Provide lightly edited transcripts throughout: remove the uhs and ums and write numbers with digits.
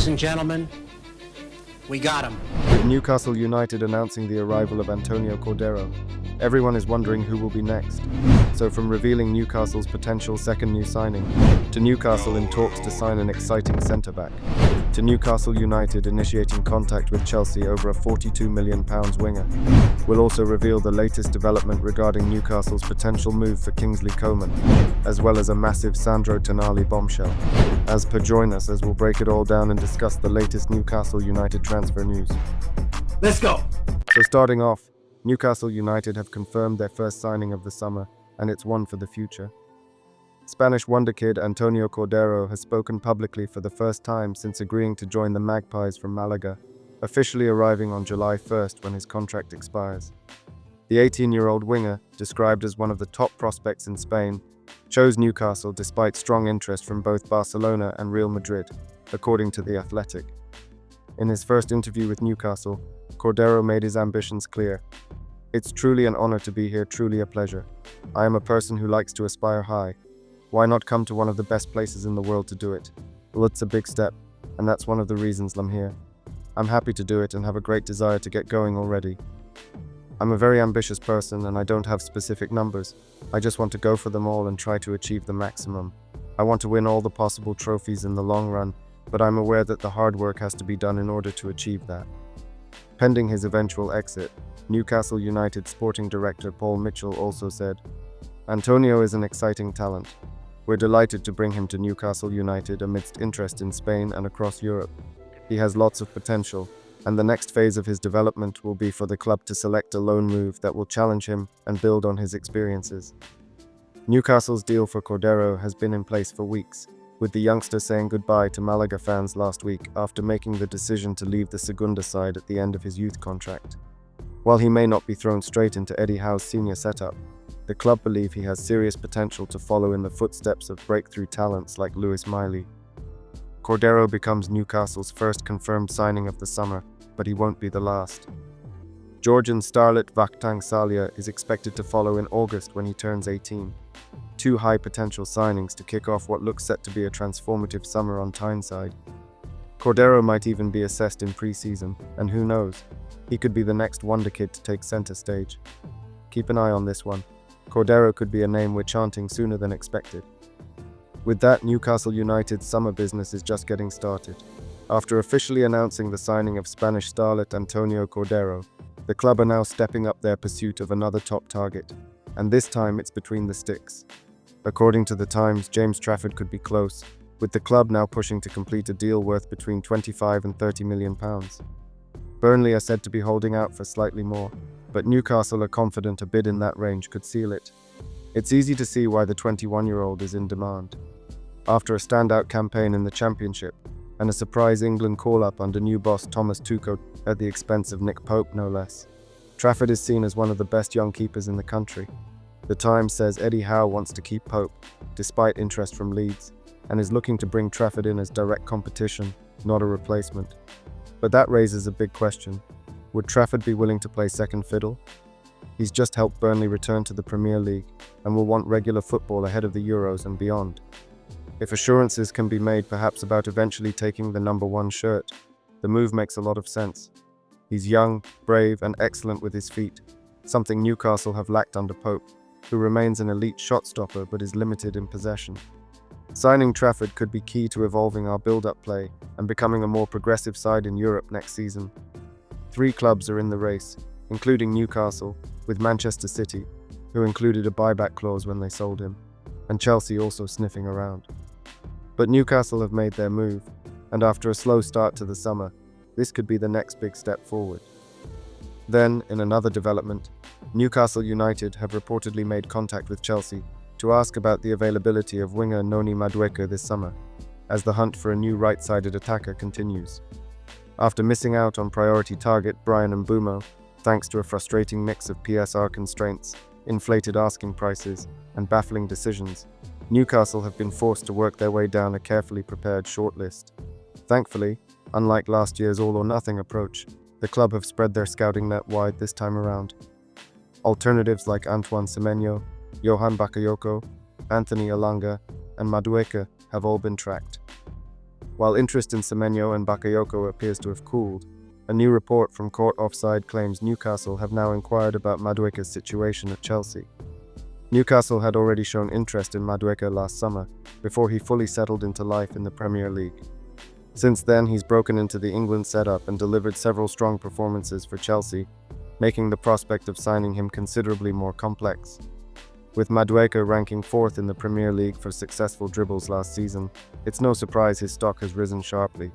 Ladies and gentlemen, we got him. With Newcastle United announcing the arrival of Antonio Cordero, everyone is wondering who will be next. So from revealing Newcastle's potential second new signing, to Newcastle in talks to sign an exciting centre-back, to Newcastle United initiating contact with Chelsea over a £42 million winger, we'll also reveal the latest development regarding Newcastle's potential move for Kingsley Coman, as well as a massive Sandro Tonali bombshell. As per, join us as we'll break it all down and discuss the latest Newcastle United transfer news. Let's go. So starting off, Newcastle United have confirmed their first signing of the summer, and it's one for the future. Spanish wonderkid Antonio Cordero has spoken publicly for the first time since agreeing to join the Magpies from Malaga, officially arriving on July 1st when his contract expires. The 18-year-old winger, described as one of the top prospects in Spain, chose Newcastle despite strong interest from both Barcelona and Real Madrid, according to The Athletic. In his first interview with Newcastle, Cordero made his ambitions clear. "It's truly an honor to be here, truly a pleasure. I am a person who likes to aspire high. Why not come to one of the best places in the world to do it? Well, it's a big step, and that's one of the reasons I'm here. I'm happy to do it and have a great desire to get going already. I'm a very ambitious person and I don't have specific numbers. I just want to go for them all and try to achieve the maximum. I want to win all the possible trophies in the long run, but I'm aware that the hard work has to be done in order to achieve that." Pending his eventual exit, Newcastle United sporting director Paul Mitchell also said, "Antonio is an exciting talent. We're delighted to bring him to Newcastle United amidst interest in Spain and across Europe. He has lots of potential, and the next phase of his development will be for the club to select a loan move that will challenge him and build on his experiences." Newcastle's deal for Cordero has been in place for weeks, with the youngster saying goodbye to Malaga fans last week after making the decision to leave the Segunda side at the end of his youth contract. While he may not be thrown straight into Eddie Howe's senior setup, the club believe he has serious potential to follow in the footsteps of breakthrough talents like Lewis Miley. Cordero becomes Newcastle's first confirmed signing of the summer, but he won't be the last. Georgian starlet Vakhtang Salia is expected to follow in August when he turns 18. Two high potential signings to kick off what looks set to be a transformative summer on Tyneside. Cordero might even be assessed in pre-season, and who knows, he could be the next wonder kid to take center stage. Keep an eye on this one. Cordero could be a name we're chanting sooner than expected. With that, Newcastle United's summer business is just getting started. After officially announcing the signing of Spanish starlet Antonio Cordero, the club are now stepping up their pursuit of another top target, and this time it's between the sticks. According to the Times, James Trafford could be close, with the club now pushing to complete a deal worth between £25 and £30 million. Burnley are said to be holding out for slightly more, but Newcastle are confident a bid in that range could seal it. It's easy to see why the 21-year-old is in demand. After a standout campaign in the Championship, and a surprise England call-up under new boss Thomas Tuchel at the expense of Nick Pope no less, Trafford is seen as one of the best young keepers in the country. The Times says Eddie Howe wants to keep Pope, despite interest from Leeds, and is looking to bring Trafford in as direct competition, not a replacement. But that raises a big question. Would Trafford be willing to play second fiddle? He's just helped Burnley return to the Premier League and will want regular football ahead of the Euros and beyond. If assurances can be made perhaps about eventually taking the number 1 shirt, the move makes a lot of sense. He's young, brave, and excellent with his feet, something Newcastle have lacked under Pope, who remains an elite shot stopper but is limited in possession. Signing Trafford could be key to evolving our build-up play and becoming a more progressive side in Europe next season. 3 clubs are in the race, including Newcastle, with Manchester City, who included a buyback clause when they sold him, and Chelsea also sniffing around. But Newcastle have made their move, and after a slow start to the summer, this could be the next big step forward. Then, in another development, Newcastle United have reportedly made contact with Chelsea to ask about the availability of winger Noni Madueke this summer, as the hunt for a new right-sided attacker continues. After missing out on priority target Brian Mbeumo, thanks to a frustrating mix of PSR constraints, inflated asking prices, and baffling decisions, Newcastle have been forced to work their way down a carefully prepared shortlist. Thankfully, unlike last year's all-or-nothing approach, the club have spread their scouting net wide this time around. Alternatives like Antoine Semenyo, Johan Bakayoko, Anthony Elanga, and Madueke have all been tracked. While interest in Semenyo and Bakayoko appears to have cooled, a new report from Court Offside claims Newcastle have now inquired about Madueke's situation at Chelsea. Newcastle had already shown interest in Madueke last summer, before he fully settled into life in the Premier League. Since then, he's broken into the England setup and delivered several strong performances for Chelsea, making the prospect of signing him considerably more complex. With Madueke ranking 4th in the Premier League for successful dribbles last season, it's no surprise his stock has risen sharply.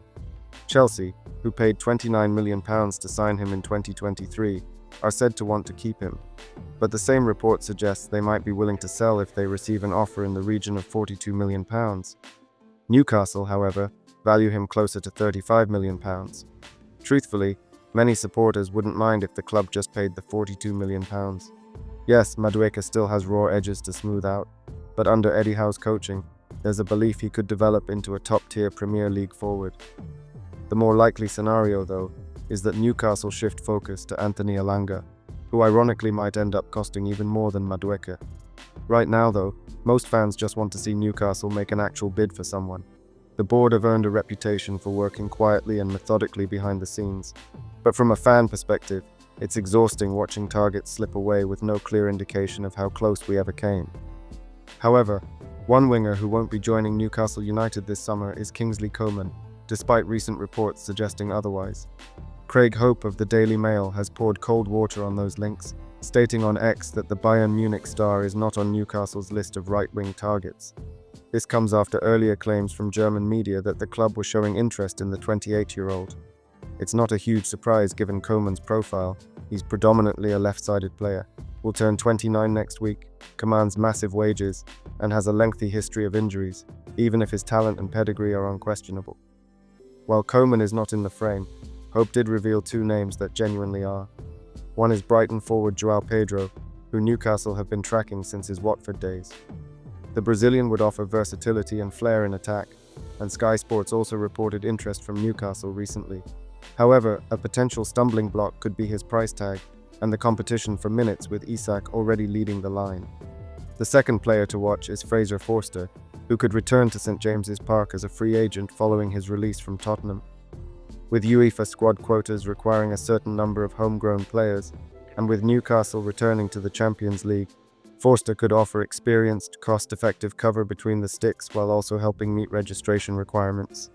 Chelsea, who paid £29 million to sign him in 2023, are said to want to keep him. But the same report suggests they might be willing to sell if they receive an offer in the region of £42 million. Newcastle, however, value him closer to £35 million. Truthfully, many supporters wouldn't mind if the club just paid the £42 million. Yes, Madueke still has raw edges to smooth out, but under Eddie Howe's coaching, there's a belief he could develop into a top-tier Premier League forward. The more likely scenario, though, is that Newcastle shift focus to Anthony Elanga, who ironically might end up costing even more than Madueke. Right now, though, most fans just want to see Newcastle make an actual bid for someone. The board have earned a reputation for working quietly and methodically behind the scenes, but from a fan perspective, it's exhausting watching targets slip away with no clear indication of how close we ever came. However, one winger who won't be joining Newcastle United this summer is Kingsley Coman, despite recent reports suggesting otherwise. Craig Hope of the Daily Mail has poured cold water on those links, stating on X that the Bayern Munich star is not on Newcastle's list of right-wing targets. This comes after earlier claims from German media that the club was showing interest in the 28-year-old. It's not a huge surprise given Coman's profile. He's predominantly a left-sided player, will turn 29 next week, commands massive wages, and has a lengthy history of injuries, even if his talent and pedigree are unquestionable. While Coman is not in the frame, Hope did reveal two names that genuinely are. One is Brighton forward Joao Pedro, who Newcastle have been tracking since his Watford days. The Brazilian would offer versatility and flair in attack, and Sky Sports also reported interest from Newcastle recently. However, a potential stumbling block could be his price tag and the competition for minutes, with Isak already leading the line. The second player to watch is Fraser Forster, who could return to St James's Park as a free agent following his release from Tottenham. With UEFA squad quotas requiring a certain number of homegrown players, and with Newcastle returning to the Champions League, Forster could offer experienced, cost-effective cover between the sticks while also helping meet registration requirements.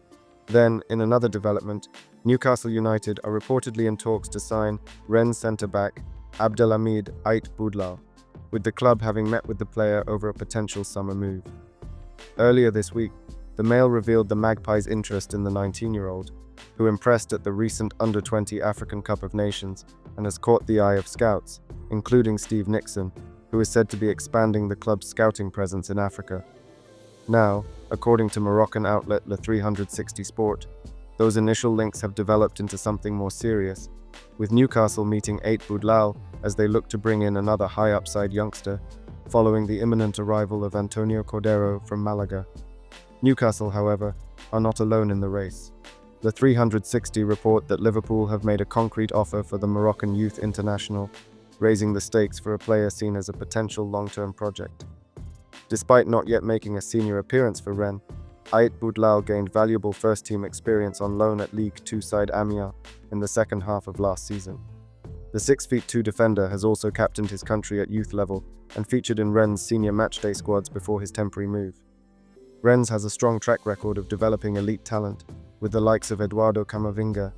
Then, in another development, Newcastle United are reportedly in talks to sign Rennes centre-back Abdelhamid Aït Boudlal, with the club having met with the player over a potential summer move. Earlier this week, the Mail revealed the Magpies' interest in the 19-year-old, who impressed at the recent Under-20 African Cup of Nations and has caught the eye of scouts, including Steve Nixon, who is said to be expanding the club's scouting presence in Africa. Now, according to Moroccan outlet Le 360 Sport, those initial links have developed into something more serious, with Newcastle meeting Aït Boudlal as they look to bring in another high-upside youngster, following the imminent arrival of Antonio Cordero from Malaga. Newcastle, however, are not alone in the race. The 360 report that Liverpool have made a concrete offer for the Moroccan youth international, raising the stakes for a player seen as a potential long-term project. Despite not yet making a senior appearance for Rennes, Aït Boudlal gained valuable first-team experience on loan at League Two side Amiens in the second half of last season. The 6'2" defender has also captained his country at youth level and featured in Rennes' senior matchday squads before his temporary move. Rennes has a strong track record of developing elite talent, with the likes of Eduardo Camavinga,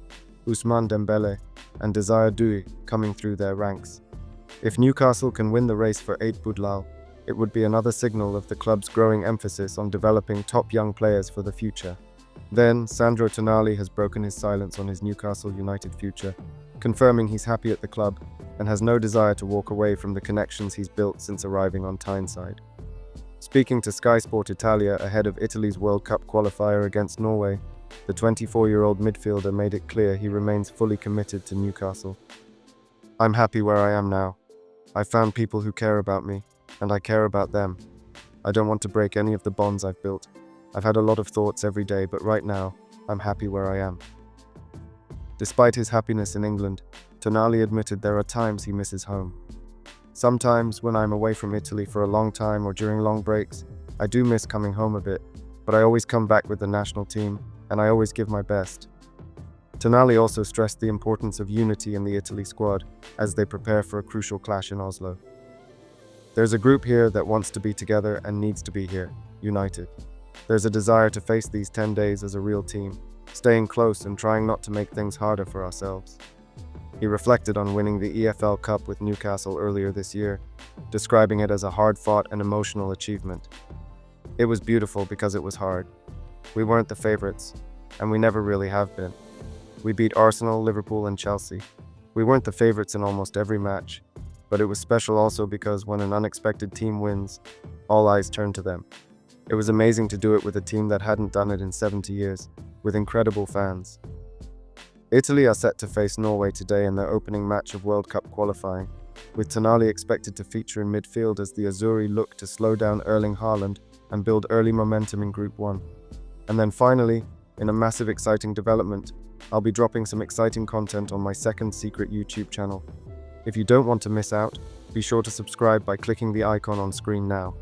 Ousmane Dembele, and Desire Doué coming through their ranks. If Newcastle can win the race for Aït Boudlal, it would be another signal of the club's growing emphasis on developing top young players for the future. Then, Sandro Tonali has broken his silence on his Newcastle United future, confirming he's happy at the club and has no desire to walk away from the connections he's built since arriving on Tyneside. Speaking to Sky Sport Italia ahead of Italy's World Cup qualifier against Norway, the 24-year-old midfielder made it clear he remains fully committed to Newcastle. "I'm happy where I am now. I've found people who care about me, and I care about them. I don't want to break any of the bonds I've built. I've had a lot of thoughts every day, but right now, I'm happy where I am." Despite his happiness in England, Tonali admitted there are times he misses home. "Sometimes, when I'm away from Italy for a long time or during long breaks, I do miss coming home a bit, but I always come back with the national team, and I always give my best. Tonali also stressed the importance of unity in the Italy squad as they prepare for a crucial clash in Oslo. There's a group here that wants to be together and needs to be here, united. There's a desire to face these 10 days as a real team, staying close and trying not to make things harder for ourselves. He reflected on winning the EFL Cup with Newcastle earlier this year, describing it as a hard-fought and emotional achievement. It was beautiful because it was hard. We weren't the favorites, and we never really have been. We beat Arsenal, Liverpool, and Chelsea. We weren't the favorites in almost every match, but it was special also because when an unexpected team wins, all eyes turn to them. It was amazing to do it with a team that hadn't done it in 70 years, with incredible fans. Italy are set to face Norway today in their opening match of World Cup qualifying, with Tonali expected to feature in midfield as the Azzurri look to slow down Erling Haaland and build early momentum in Group 1. And then finally, in a massive exciting development, I'll be dropping some exciting content on my second secret YouTube channel. If you don't want to miss out, be sure to subscribe by clicking the icon on screen now.